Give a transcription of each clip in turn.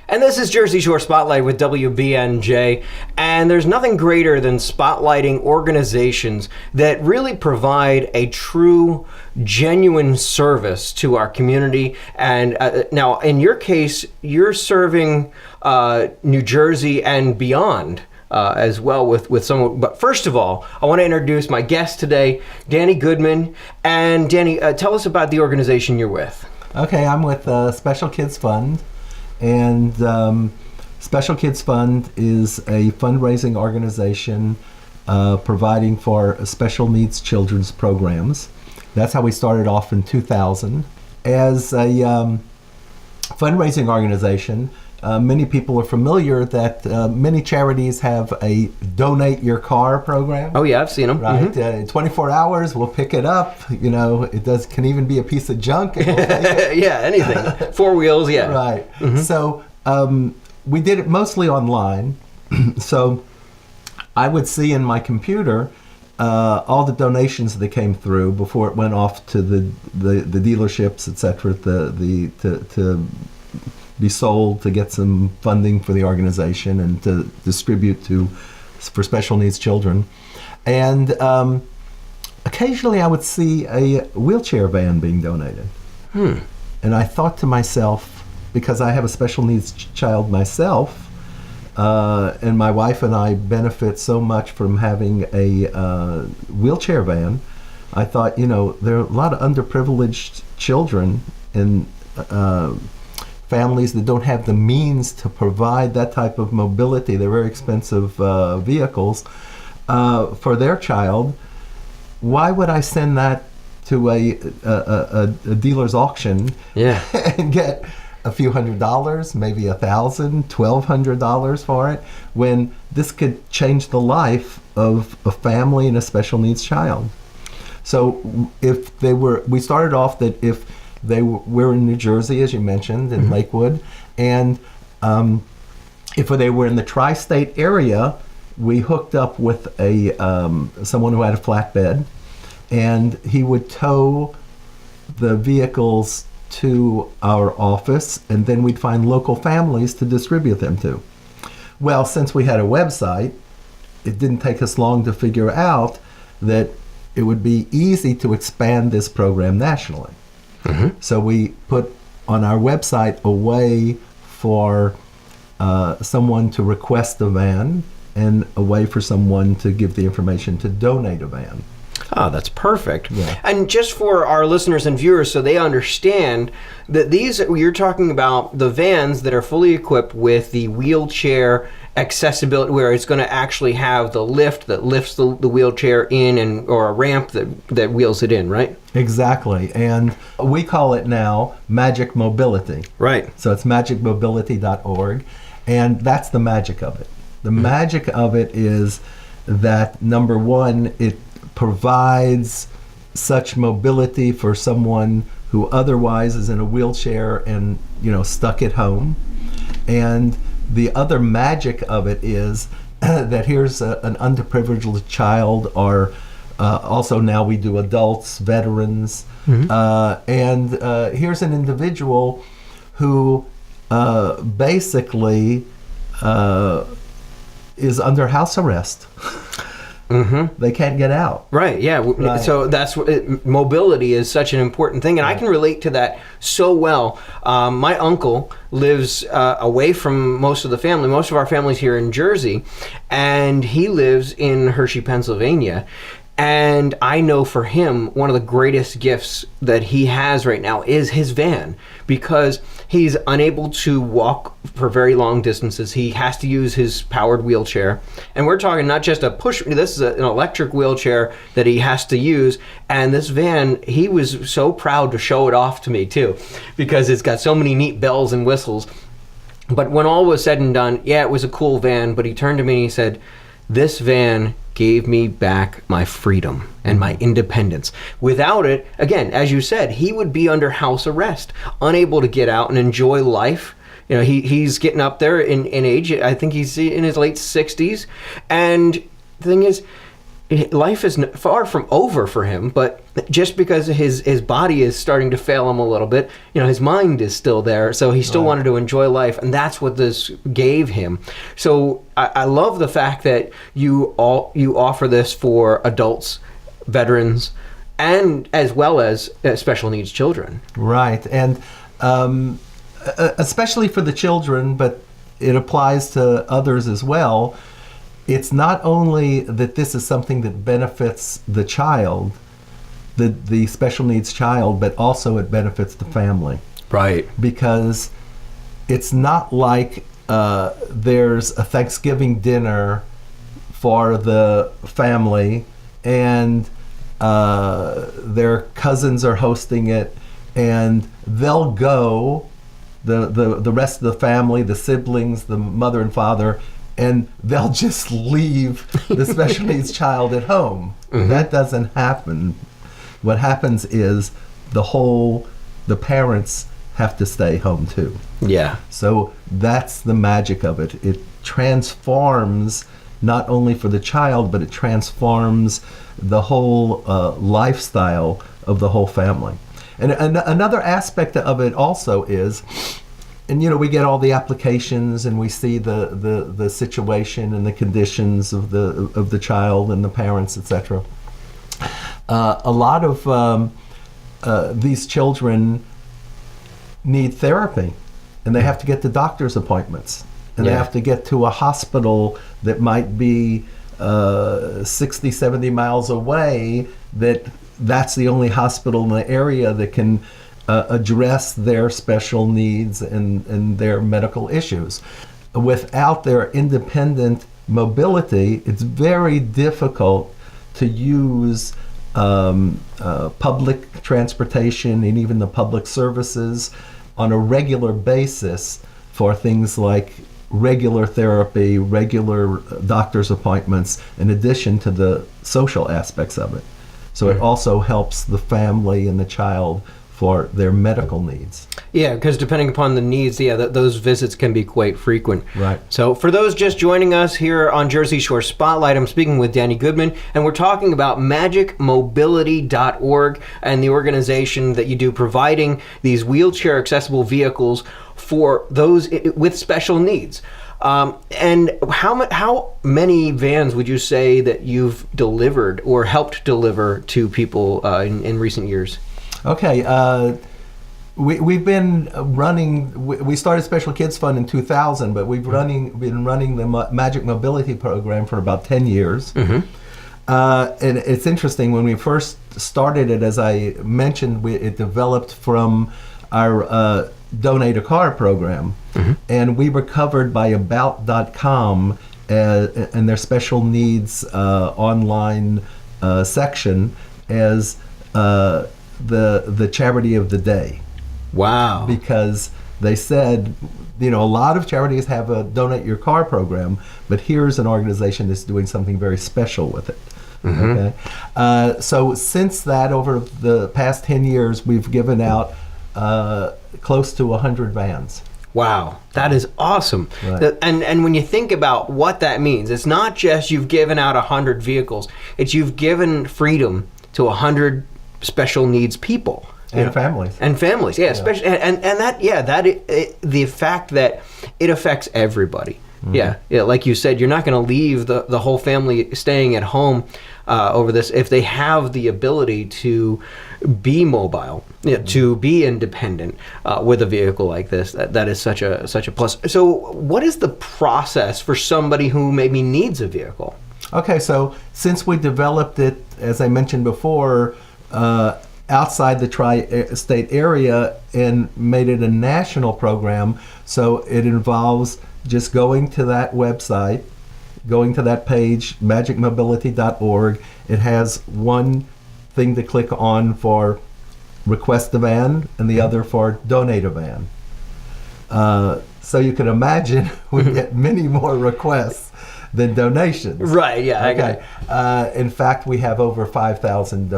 And this is Jersey Shore Spotlight with WBNJ. And there's nothing greater than spotlighting organizations that really provide a true, genuine service to our community. And now, in your case, you're serving New Jersey and beyond. As well with someone. But first of all, I want to introduce my guest today, Danny Goodman. And Danny, tell us about the organization you're with. Okay, I'm with Special Kids Fund. And Special Kids Fund is a fundraising organization providing for special needs children's programs. That's how we started off in 2000. As a fundraising organization, many people are familiar that many charities have a donate your car program. Oh yeah, I've seen them. Right, Mm-hmm. 24 hours, we'll pick it up. You know, can even be a piece of junk. And we'll take it. Yeah, anything. 4 wheels, yeah. Right. Mm-hmm. So we did it mostly online. So I would see in my computer all the donations that came through before it went off to the dealerships, etc. To be sold to get some funding for the organization and to distribute for special needs children. And occasionally I would see a wheelchair van being donated. And I thought to myself, because I have a special needs child myself, and my wife and I benefit so much from having a wheelchair van, I thought, there are a lot of underprivileged children in families that don't have the means to provide that type of mobility. They're very expensive vehicles for their child. Why would I send that to a dealer's auction and get a few $100s, maybe $1,000, $1,200 for it, when this could change the life of a family and a special needs child? So we started off that if we're in New Jersey, as you mentioned, in Lakewood, and if they were in the tri-state area, we hooked up with someone who had a flatbed, and he would tow the vehicles to our office, and then we'd find local families to distribute them to. Well, since we had a website, it didn't take us long to figure out that it would be easy to expand this program nationally. So we put on our website a way for someone to request a van and a way for someone to give the information to donate a van. Oh, that's perfect. Yeah. And just for our listeners and viewers, so they understand that you're talking about the vans that are fully equipped with the wheelchair accessibility, where it's going to actually have the lift that lifts the wheelchair in, or a ramp that wheels it in, right? Exactly. And we call it now Magic Mobility. Right. So it's magicmobility.org, and that's the magic of it. The magic of it is that, number one, it provides such mobility for someone who otherwise is in a wheelchair and stuck at home. And the other magic of it is that here's an underprivileged child, or also now we do adults, veterans, and here's an individual who basically is under house arrest. They can't get out. Right, yeah. Right. So that's mobility is such an important thing, and I can relate to that so well. My uncle lives away from most of the family. Most of our family's here in Jersey, and he lives in Hershey, Pennsylvania. And I know for him, one of the greatest gifts that he has right now is his van, because he's unable to walk for very long distances. He has to use his powered wheelchair. And we're talking not just a push, this is an electric wheelchair that he has to use. And this van, he was so proud to show it off to me too, because it's got so many neat bells and whistles. But when all was said and done, yeah, it was a cool van, but he turned to me and he said, "This van gave me back my freedom and my independence. Without it, again, as you said, he would be under house arrest, unable to get out and enjoy life. He's getting up there in age. I think he's in his late 60s. And the thing is, life is far from over for him, but just because his body is starting to fail him a little bit, his mind is still there, so he still wanted to enjoy life, and that's what this gave him. So I love the fact that you offer this for adults, veterans, and as well as special needs children. Right, and especially for the children, but it applies to others as well. It's not only that this is something that benefits the child, the special needs child, but also it benefits the family. Right. Because it's not like there's a Thanksgiving dinner for the family and their cousins are hosting it, and they'll go, the rest of the family, the siblings, the mother and father, and they'll just leave the special needs child at home. Mm-hmm. That doesn't happen. What happens is the parents have to stay home too. Yeah. So that's the magic of it. It transforms not only for the child, but it transforms the whole lifestyle of the whole family. And another aspect of it also is, and we get all the applications and we see the situation and the conditions of the child and the parents, etc. A lot of these children need therapy, and they have to get to doctor's appointments, and they have to get to a hospital that might be 60, 70 miles away. That's the only hospital in the area that can address their special needs and their medical issues. Without their independent mobility, it's very difficult to use public transportation and even the public services on a regular basis for things like regular therapy, regular doctor's appointments, in addition to the social aspects of it. So it also helps the family and the child for their medical needs. Yeah, because depending upon the needs, those visits can be quite frequent. Right. So for those just joining us here on Jersey Shore Spotlight, I'm speaking with Danny Goodman, and we're talking about magicmobility.org and the organization that you do providing these wheelchair accessible vehicles for those with special needs. And how many vans would you say that you've delivered or helped deliver to people in recent years? Okay, we've been running. We started Special Kids Fund in 2000, but we've been running the Magic Mobility program for about 10 years. Mm-hmm. And it's interesting, when we first started it, as I mentioned, it developed from our Donate a Car program, mm-hmm. and we were covered by About.com and their special needs online section as the charity of the day. Wow. Because they said, a lot of charities have a Donate Your Car program, but here's an organization that's doing something very special with it. Mm-hmm. Okay. So since that, over the past 10 years, we've given out close to 100 vans. Wow, that is awesome. Right. And when you think about what that means, it's not just you've given out 100 vehicles, it's you've given freedom to 100 special needs people. And families. And families, yeah. Especially, and that, the fact that it affects everybody. Mm-hmm. Yeah, like you said, you're not going to leave the whole family staying at home over this if they have the ability to be mobile, mm-hmm. to be independent with a vehicle like this. That is such a plus. So what is the process for somebody who maybe needs a vehicle? Okay, so since we developed it, as I mentioned before, outside the tri-state area and made it a national program, so it involves just going to that website, going to that page, magicmobility.org. It has one thing to click on for request a van and the other for donate a van. So you can imagine we get many more requests than donations. Right, yeah. Okay. In fact, we have over 5,000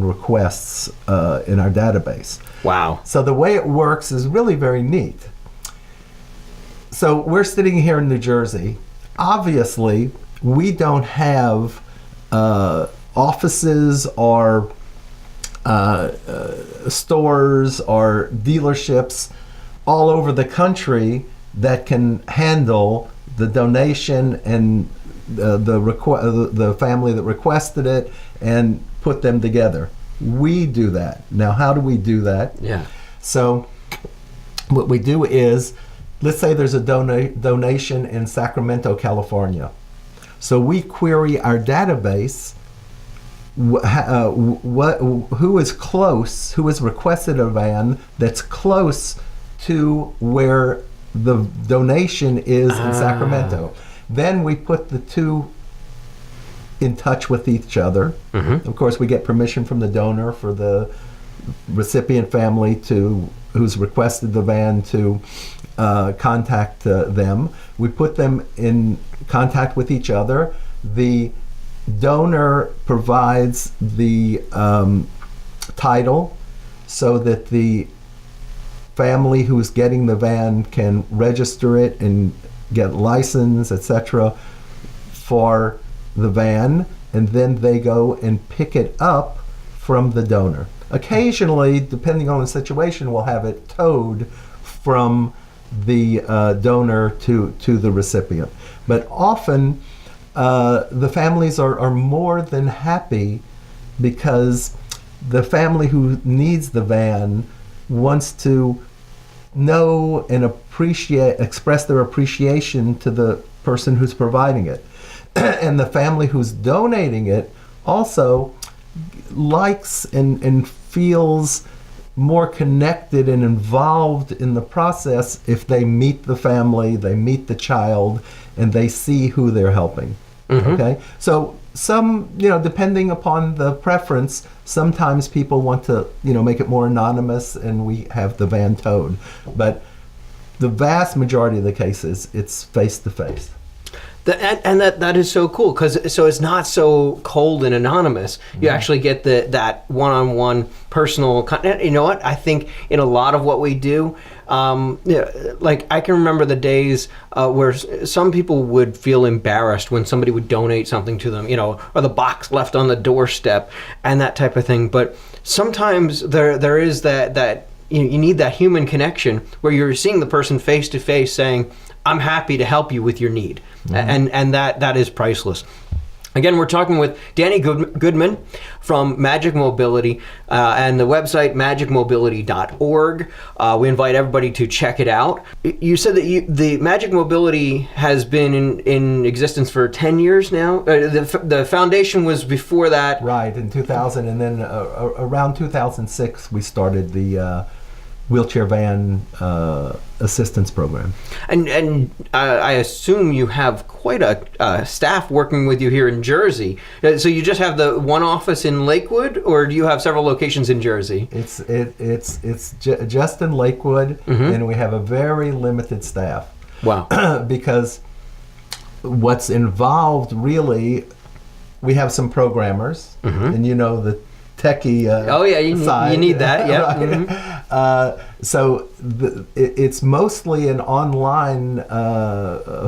requests in our database. Wow. So the way it works is really very neat. So we're sitting here in New Jersey. Obviously, we don't have offices or stores or dealerships all over the country that can handle the donation and the family that requested it and put them together. We do that. Now, how do we do that? Yeah. So what we do is, let's say there's a donation in Sacramento, California. So we query our database, who is close, who has requested a van that's close to where the donation is in Sacramento. Then we put the two in touch with each other. Mm-hmm. Of course, we get permission from the donor for the recipient family who's requested the van to contact them. We put them in contact with each other. The donor provides the title so that the family who's getting the van can register it and get license, etc., for the van, and then they go and pick it up from the donor. Occasionally, depending on the situation, we'll have it towed from the donor to the recipient. But often, the families are more than happy because the family who needs the van wants to know and express their appreciation to the person who's providing it. And the family who's donating it also likes and feels more connected and involved in the process if they meet the family, they meet the child, and they see who they're helping. Mm-hmm. Okay? So some, depending upon the preference, sometimes people want to, make it more anonymous and we have the van towed. But the vast majority of the cases, it's face-to-face. That is so cool because it's not so cold and anonymous. You actually get that one-on-one personal. You know what? I think in a lot of what we do, like I can remember the days where some people would feel embarrassed when somebody would donate something to them, or the box left on the doorstep and that type of thing. But sometimes there is that you need that human connection where you're seeing the person face to face saying, I'm happy to help you with your need. Mm-hmm. And that is priceless. Again, we're talking with Danny Goodman from Magic Mobility and the website magicmobility.org. We invite everybody to check it out. You said that the Magic Mobility has been in existence for 10 years now. The foundation was before that. Right, in 2000, and then around 2006 we started the wheelchair van assistance program. And I assume you have quite a staff working with you here in Jersey. So you just have the one office in Lakewood, or do you have several locations in Jersey? It's just in Lakewood, mm-hmm. and we have a very limited staff. Wow. Because what's involved really, we have some programmers, mm-hmm. and the techie you need that. Yeah. Right? Mm-hmm. So it's mostly an online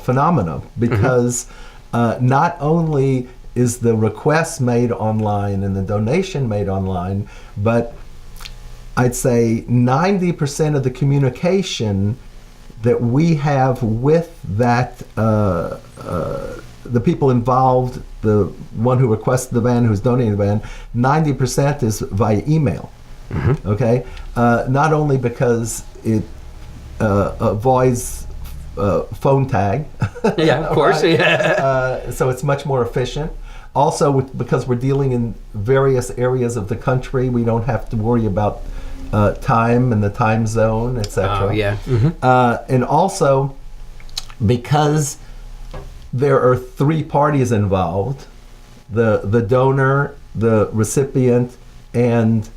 phenomenon because not only is the request made online and the donation made online, but I'd say 90% of the communication that we have with that the people involved, the one who requested the van, who's donating the van, 90% is via email. Mm-hmm. Okay? Not only because it avoids phone tag. Yeah, of course. Right? Yeah. So it's much more efficient. Also, because we're dealing in various areas of the country, we don't have to worry about time and the time zone, etc. Oh, yeah. Mm-hmm. And also, because there are three parties involved, the donor, the recipient, and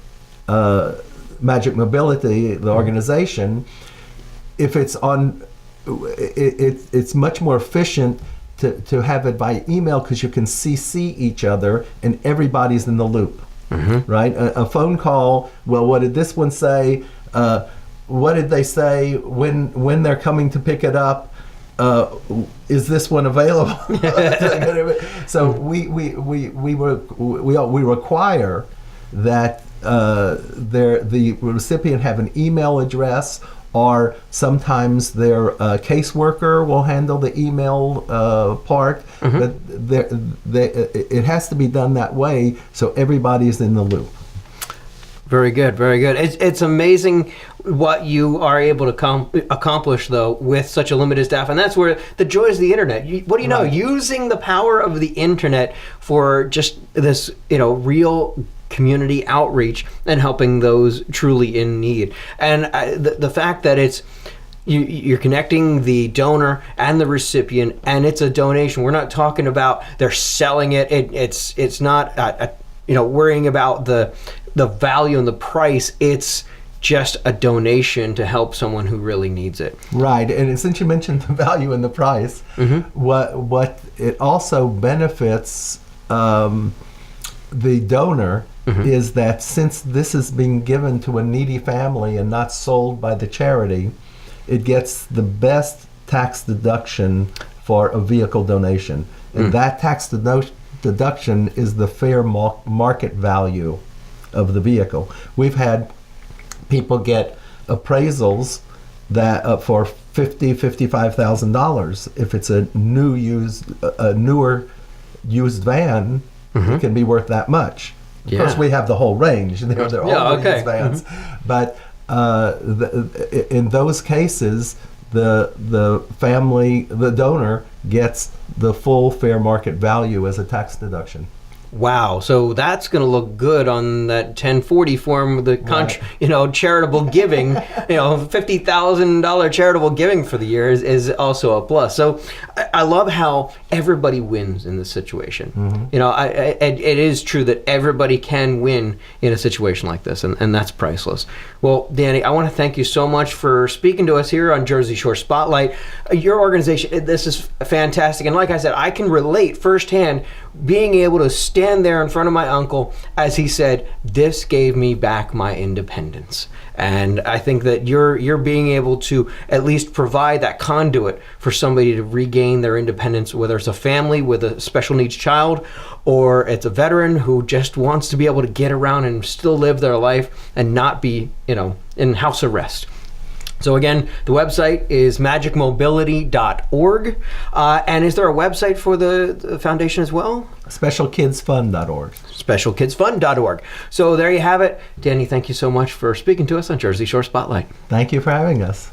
Magic Mobility, the organization. If it's on, it's much more efficient to have it by email because you can CC each other and everybody's in the loop, mm-hmm. right? A phone call, well, what did this one say? What did they say when they're coming to pick it up? is this one available? So we require that the recipient have an email address, or sometimes their caseworker will handle the email part. But it has to be done that way so everybody is in the loop. Very good, very good. It's amazing what you are able to accomplish, though, with such a limited staff. And that's where the joys of the internet. What do you know? Right. Using the power of the internet for just this, real community outreach and helping those truly in need. And the fact that it's you're connecting the donor and the recipient, and it's a donation. We're not talking about they're selling it. It's not worrying about the value and the price. It's just a donation to help someone who really needs it. Right, and since you mentioned the value and the price, what it also benefits the donor is that since this is being given to a needy family and not sold by the charity, it gets the best tax deduction for a vehicle donation. And that tax deduction is the fair market value of the vehicle. We've had people get appraisals that for $55,000. If it's a newer used van, it can be worth that much. Of course, we have the whole range. They're all used vans, but in those cases, the family, the donor, gets the full fair market value as a tax deduction. Wow, so that's going to look good on that 1040 form of the charitable giving. $50,000 charitable giving for the year is also a plus. So I love how everybody wins in this situation. It is true that everybody can win in a situation like this, and that's priceless. Well, Danny, I want to thank you so much for speaking to us here on Jersey Shore Spotlight. Your organization, this is fantastic, and like I said, I can relate firsthand being able to stand there in front of my uncle as he said, "This gave me back my independence." And I think that you're being able to at least provide that conduit for somebody to regain their independence, whether it's a family with a special needs child or it's a veteran who just wants to be able to get around and still live their life and not be, in house arrest. So again, the website is magicmobility.org. And is there a website for the foundation as well? SpecialKidsFund.org. SpecialKidsFund.org. So there you have it. Danny, thank you so much for speaking to us on Jersey Shore Spotlight. Thank you for having us.